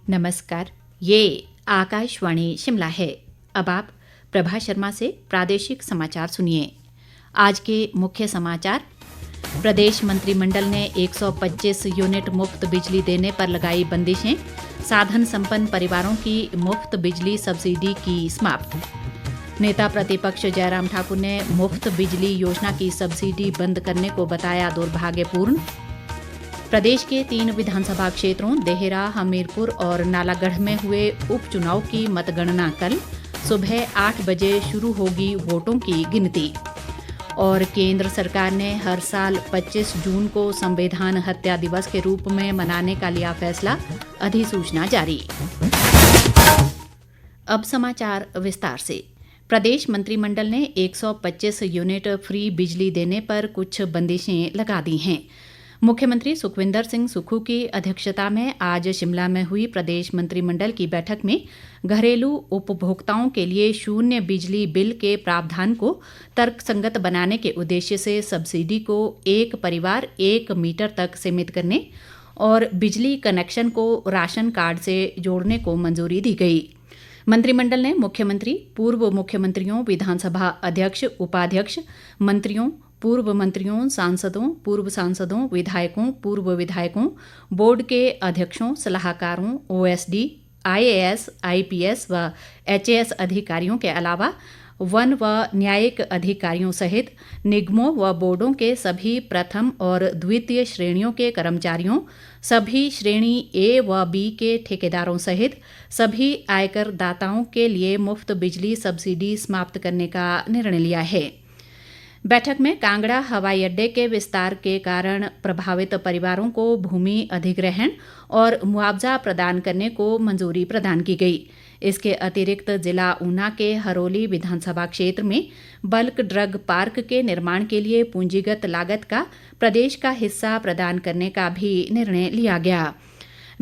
नमस्कार, ये आकाशवाणी शिमला है। अब आप प्रभा शर्मा से प्रादेशिक समाचार सुनिए। आज के मुख्य समाचार: प्रदेश मंत्रिमंडल ने 125 यूनिट मुफ्त बिजली देने पर लगाई बंदिशें, साधन संपन्न परिवारों की मुफ्त बिजली सब्सिडी की समाप्त। नेता प्रतिपक्ष जयराम ठाकुर ने मुफ्त बिजली योजना की सब्सिडी बंद करने को बताया दुर्भाग्यपूर्ण। प्रदेश के 3 विधानसभा क्षेत्रों देहरा, हमीरपुर और नालागढ़ में हुए उपचुनाव की मतगणना कल सुबह 8 बजे शुरू होगी वोटों की गिनती। और केंद्र सरकार ने हर साल 25 जून को संविधान हत्या दिवस के रूप में मनाने का लिया फैसला, अधिसूचना जारी। अब समाचार विस्तार से। प्रदेश मंत्रिमंडल ने 125 यूनिट फ्री बिजली देने पर कुछ बंदिशें लगा दी हैं। मुख्यमंत्री सुखविंदर सिंह सुक्खू की अध्यक्षता में आज शिमला में हुई प्रदेश मंत्रिमंडल की बैठक में घरेलू उपभोक्ताओं के लिए शून्य बिजली बिल के प्रावधान को तर्कसंगत बनाने के उद्देश्य से सब्सिडी को एक परिवार 1 मीटर तक सीमित करने और बिजली कनेक्शन को राशन कार्ड से जोड़ने को मंजूरी दी गई। मंत्रिमंडल ने मुख्यमंत्री, पूर्व मुख्यमंत्रियों, विधानसभा अध्यक्ष, उपाध्यक्ष, मंत्रियों, पूर्व मंत्रियों, सांसदों, पूर्व सांसदों, विधायकों, पूर्व विधायकों, बोर्ड के अध्यक्षों, सलाहकारों, ओएसडी, आईएएस, आईपीएस व एचएएस अधिकारियों के अलावा वन व न्यायिक अधिकारियों सहित निगमों व बोर्डों के सभी प्रथम और द्वितीय श्रेणियों के कर्मचारियों, सभी श्रेणी ए व बी के ठेकेदारों सहित सभी आयकर दाताओं के लिए मुफ्त बिजली सब्सिडी समाप्त करने का निर्णय लिया है। बैठक में कांगड़ा हवाई अड्डे के विस्तार के कारण प्रभावित परिवारों को भूमि अधिग्रहण और मुआवजा प्रदान करने को मंजूरी प्रदान की गई। इसके अतिरिक्त जिला ऊना के हरोली विधानसभा क्षेत्र में बल्क ड्रग पार्क के निर्माण के लिए पूंजीगत लागत का प्रदेश का हिस्सा प्रदान करने का भी निर्णय लिया गया।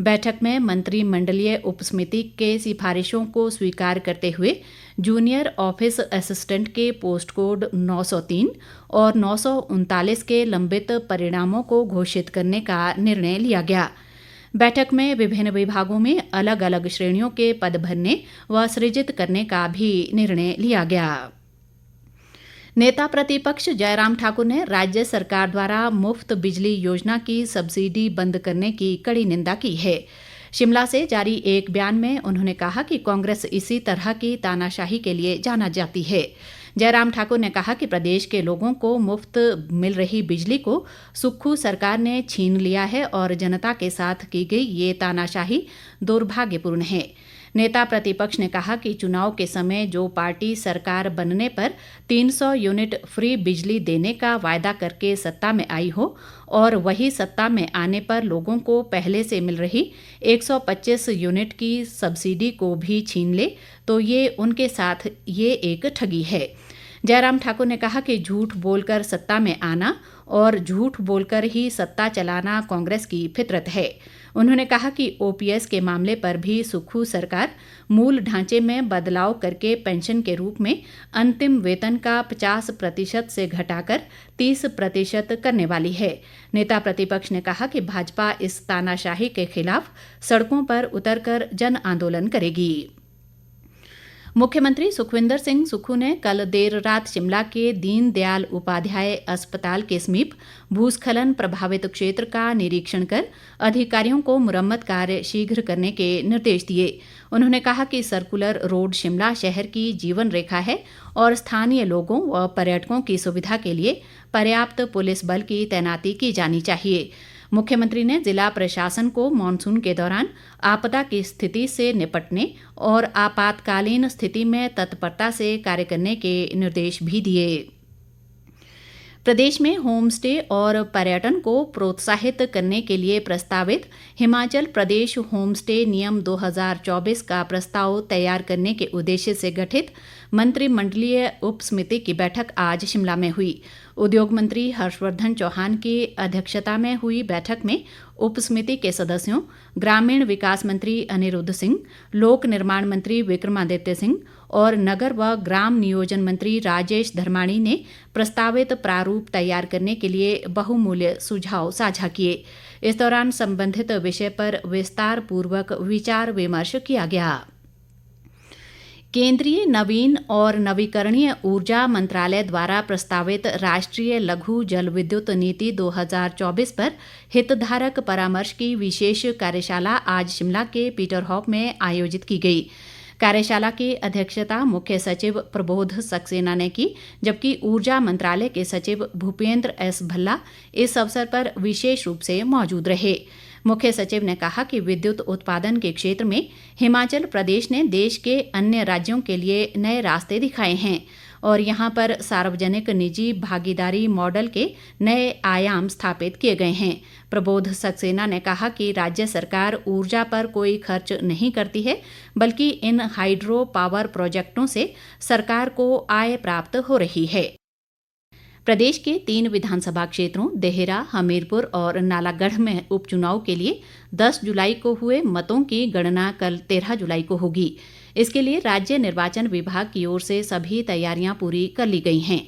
बैठक में मंत्रिमंडलीय उपसमिति के सिफारिशों को स्वीकार करते हुए जूनियर ऑफिस असिस्टेंट के पोस्ट कोड 903 और 939 के लंबित परिणामों को घोषित करने का निर्णय लिया गया। बैठक में विभिन्न विभागों में अलग अलग श्रेणियों के पद भरने व सृजित करने का भी निर्णय लिया गया। नेता प्रतिपक्ष जयराम ठाकुर ने राज्य सरकार द्वारा मुफ्त बिजली योजना की सब्सिडी बंद करने की कड़ी निंदा की है। शिमला से जारी एक बयान में उन्होंने कहा कि कांग्रेस इसी तरह की तानाशाही के लिए जाना जाती है। जयराम ठाकुर ने कहा कि प्रदेश के लोगों को मुफ्त मिल रही बिजली को सुक्खू सरकार ने छीन लिया है और जनता के साथ की गई ये तानाशाही दुर्भाग्यपूर्ण है। नेता प्रतिपक्ष ने कहा कि चुनाव के समय जो पार्टी सरकार बनने पर 300 यूनिट फ्री बिजली देने का वायदा करके सत्ता में आई हो और वही सत्ता में आने पर लोगों को पहले से मिल रही 125 यूनिट की सब्सिडी को भी छीन ले, तो ये उनके साथ ये एक ठगी है। जयराम ठाकुर ने कहा कि झूठ बोलकर सत्ता में आना और झूठ बोलकर ही सत्ता चलाना कांग्रेस की फितरत है। उन्होंने कहा कि ओपीएस के मामले पर भी सुक्खू सरकार मूल ढांचे में बदलाव करके पेंशन के रूप में अंतिम वेतन का 50% से घटाकर 30% करने वाली है। नेता प्रतिपक्ष ने कहा कि भाजपा इस तानाशाही के खिलाफ सड़कों पर उतरकर जन आंदोलन करेगी। मुख्यमंत्री सुखविंदर सिंह सुक्खू ने कल देर रात शिमला के दीन दयाल उपाध्याय अस्पताल के समीप भूस्खलन प्रभावित क्षेत्र का निरीक्षण कर अधिकारियों को मुरम्मत कार्य शीघ्र करने के निर्देश दिए। उन्होंने कहा कि सर्कुलर रोड शिमला शहर की जीवन रेखा है और स्थानीय लोगों व पर्यटकों की सुविधा के लिए पर्याप्त पुलिस बल की तैनाती की जानी चाहिए। मुख्यमंत्री ने जिला प्रशासन को मानसून के दौरान आपदा की स्थिति से निपटने और आपातकालीन स्थिति में तत्परता से कार्य करने के निर्देश भी दिए। प्रदेश में होम स्टे और पर्यटन को प्रोत्साहित करने के लिए प्रस्तावित हिमाचल प्रदेश होम स्टे नियम 2024 का प्रस्ताव तैयार करने के उद्देश्य से गठित मंत्रिमंडलीय उपसमिति की बैठक आज शिमला में हुई। उद्योग मंत्री हर्षवर्धन चौहान की अध्यक्षता में हुई बैठक में उपसमिति के सदस्यों ग्रामीण विकास मंत्री अनिरुद्ध सिंह, लोक निर्माण मंत्री विक्रमादित्य सिंह और नगर व ग्राम नियोजन मंत्री राजेश धर्माणी ने प्रस्तावित प्रारूप तैयार करने के लिए बहुमूल्य सुझाव साझा किए। इस दौरान संबंधित विषय पर विस्तार पूर्वक विचार विमर्श किया गया। केंद्रीय नवीन और नवीकरणीय ऊर्जा मंत्रालय द्वारा प्रस्तावित राष्ट्रीय लघु जल विद्युत नीति 2024 पर हितधारक परामर्श की विशेष कार्यशाला आज शिमला के पीटरहॉफ में आयोजित की गई। कार्यशाला की अध्यक्षता मुख्य सचिव प्रबोध सक्सेना ने की, जबकि ऊर्जा मंत्रालय के सचिव भूपेंद्र एस भल्ला इस अवसर पर विशेष रूप से मौजूद रहे। मुख्य सचिव ने कहा कि विद्युत उत्पादन के क्षेत्र में हिमाचल प्रदेश ने देश के अन्य राज्यों के लिए नए रास्ते दिखाए हैं और यहां पर सार्वजनिक निजी भागीदारी मॉडल के नए आयाम स्थापित किए गए हैं। प्रबोध सक्सेना ने कहा कि राज्य सरकार ऊर्जा पर कोई खर्च नहीं करती है, बल्कि इन हाइड्रो पावर प्रोजेक्टों से सरकार को आय प्राप्त हो रही है। प्रदेश के 3 विधानसभा क्षेत्रों देहरा, हमीरपुर और नालागढ़ में उपचुनाव के लिए 10 जुलाई को हुए मतों की गणना कल 13 जुलाई को होगी। इसके लिए राज्य निर्वाचन विभाग की ओर से सभी तैयारियां पूरी कर ली गई हैं।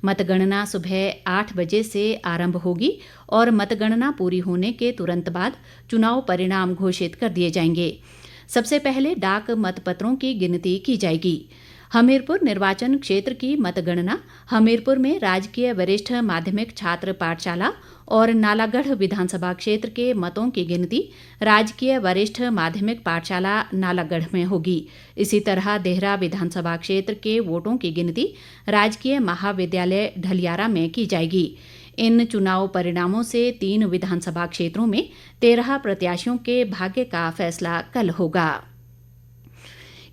मतगणना सुबह 8 बजे से आरंभ होगी और मतगणना पूरी होने के तुरंत बाद चुनाव परिणाम घोषित कर दिए जाएंगे। सबसे पहले डाक मतपत्रों की गिनती की जाएगी। हमीरपुर निर्वाचन क्षेत्र की मतगणना हमीरपुर में राजकीय वरिष्ठ माध्यमिक छात्र पाठशाला और नालागढ़ विधानसभा क्षेत्र के मतों की गिनती राजकीय वरिष्ठ माध्यमिक पाठशाला नालागढ़ में होगी। इसी तरह देहरा विधानसभा क्षेत्र के वोटों की गिनती राजकीय महाविद्यालय ढलियारा में की जाएगी। इन चुनाव परिणामों से 3 विधानसभा क्षेत्रों में 13 प्रत्याशियों के भाग्य का फैसला कल होगा।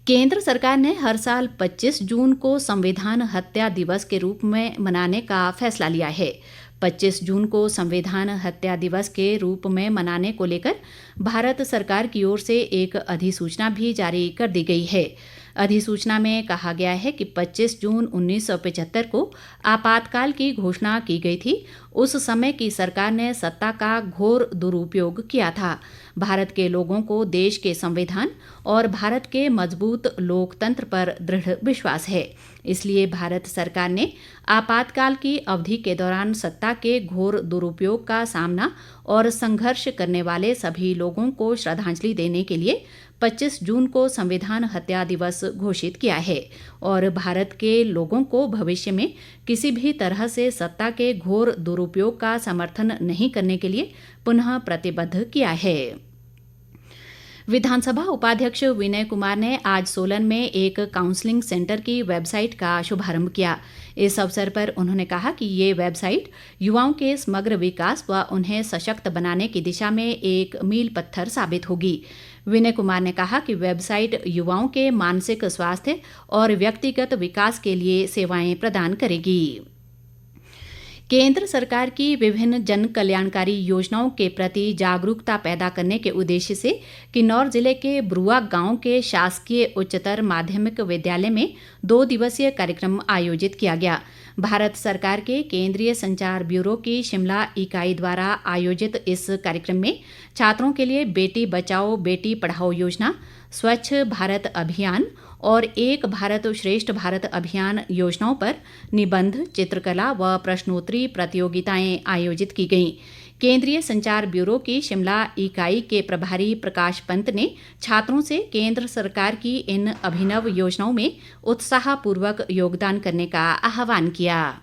केंद्र सरकार ने हर साल 25 जून को संविधान हत्या दिवस के रूप में मनाने का फैसला लिया है। 25 जून को संविधान हत्या दिवस के रूप में मनाने को लेकर भारत सरकार की ओर से एक अधिसूचना भी जारी कर दी गई है। अधिसूचना में कहा गया है कि 25 जून 1975 को आपातकाल की घोषणा की गई थी। उस समय की सरकार ने सत्ता का घोर दुरुपयोग किया था। भारत के लोगों को देश के संविधान और भारत के मजबूत लोकतंत्र पर दृढ़ विश्वास है। इसलिए भारत सरकार ने आपातकाल की अवधि के दौरान सत्ता के घोर दुरुपयोग का सामना और संघर्ष करने वाले सभी लोगों को श्रद्धांजलि देने के लिए 25 जून को संविधान हत्या दिवस घोषित किया है और भारत के लोगों को भविष्य में किसी भी तरह से सत्ता के घोर दुरुपयोग का समर्थन नहीं करने के लिए पुनः प्रतिबद्ध किया है। विधानसभा उपाध्यक्ष विनय कुमार ने आज सोलन में एक काउंसलिंग सेंटर की वेबसाइट का शुभारंभ किया। इस अवसर पर उन्होंने कहा कि ये वेबसाइट युवाओं के समग्र विकास व उन्हें सशक्त बनाने की दिशा में एक मील पत्थर साबित होगी। विनय कुमार ने कहा कि वेबसाइट युवाओं के मानसिक स्वास्थ्य और व्यक्तिगत विकास के लिए सेवाएं प्रदान करेगी। केंद्र सरकार की विभिन्न जन कल्याणकारी योजनाओं के प्रति जागरूकता पैदा करने के उद्देश्य से किन्नौर जिले के ब्रुआ गांव के शासकीय उच्चतर माध्यमिक विद्यालय में 2 दिवसीय कार्यक्रम आयोजित किया गया। भारत सरकार के केंद्रीय संचार ब्यूरो की शिमला इकाई द्वारा आयोजित इस कार्यक्रम में छात्रों के लिए बेटी बचाओ बेटी पढ़ाओ योजना, स्वच्छ भारत अभियान और एक भारत श्रेष्ठ भारत अभियान योजनाओं पर निबंध, चित्रकला व प्रश्नोत्तरी प्रतियोगिताएं आयोजित की गईं। केंद्रीय संचार ब्यूरो की शिमला इकाई के प्रभारी प्रकाश पंत ने छात्रों से केंद्र सरकार की इन अभिनव योजनाओं में उत्साहपूर्वक योगदान करने का आह्वान किया।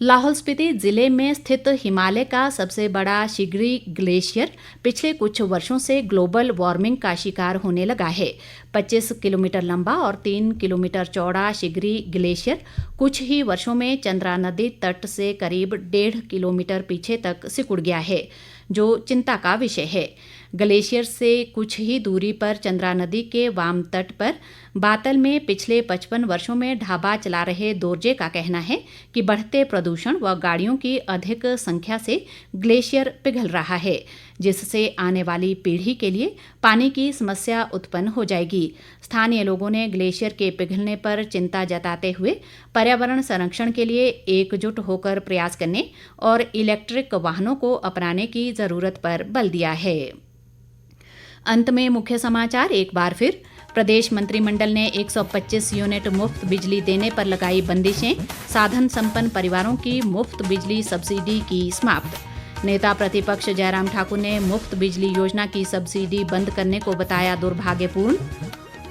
लाहौल स्पीति जिले में स्थित हिमालय का सबसे बड़ा शिगरी ग्लेशियर पिछले कुछ वर्षों से ग्लोबल वार्मिंग का शिकार होने लगा है। 25 किलोमीटर लंबा और 3 किलोमीटर चौड़ा शिगरी ग्लेशियर कुछ ही वर्षों में चंद्रा नदी तट से करीब 1.5 किलोमीटर पीछे तक सिकुड़ गया है, जो चिंता का विषय है। ग्लेशियर से कुछ ही दूरी पर चंद्रा नदी के वाम तट पर बातल में पिछले 55 वर्षों में ढाबा चला रहे दोरजे का कहना है कि बढ़ते प्रदूषण व गाड़ियों की अधिक संख्या से ग्लेशियर पिघल रहा है, जिससे आने वाली पीढ़ी के लिए पानी की समस्या उत्पन्न हो जाएगी। स्थानीय लोगों ने ग्लेशियर के पिघलने पर चिंता जताते हुए पर्यावरण संरक्षण के लिए एकजुट होकर प्रयास करने और इलेक्ट्रिक वाहनों को अपनाने की जरूरत पर बल दिया है। अंत में मुख्य समाचार एक बार फिर। प्रदेश मंत्रिमंडल ने 125 यूनिट मुफ्त बिजली देने पर लगाई बंदिशें, साधन संपन्न परिवारों की मुफ्त बिजली सब्सिडी की समाप्त। नेता प्रतिपक्ष जयराम ठाकुर ने मुफ्त बिजली योजना की सब्सिडी बंद करने को बताया दुर्भाग्यपूर्ण।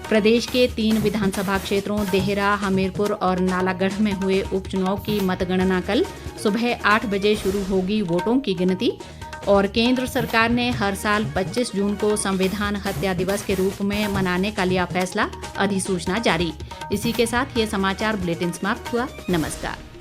प्रदेश के 3 विधानसभा क्षेत्रों देहरा, हमीरपुर और नालागढ़ में हुए उपचुनाव की मतगणना कल सुबह 8 बजे शुरू होगी वोटों की गिनती। और केंद्र सरकार ने हर साल 25 जून को संविधान हत्या दिवस के रूप में मनाने का लिया फैसला, अधिसूचना जारी। इसी के साथ ये समाचार बुलेटिन समाप्त हुआ। नमस्कार।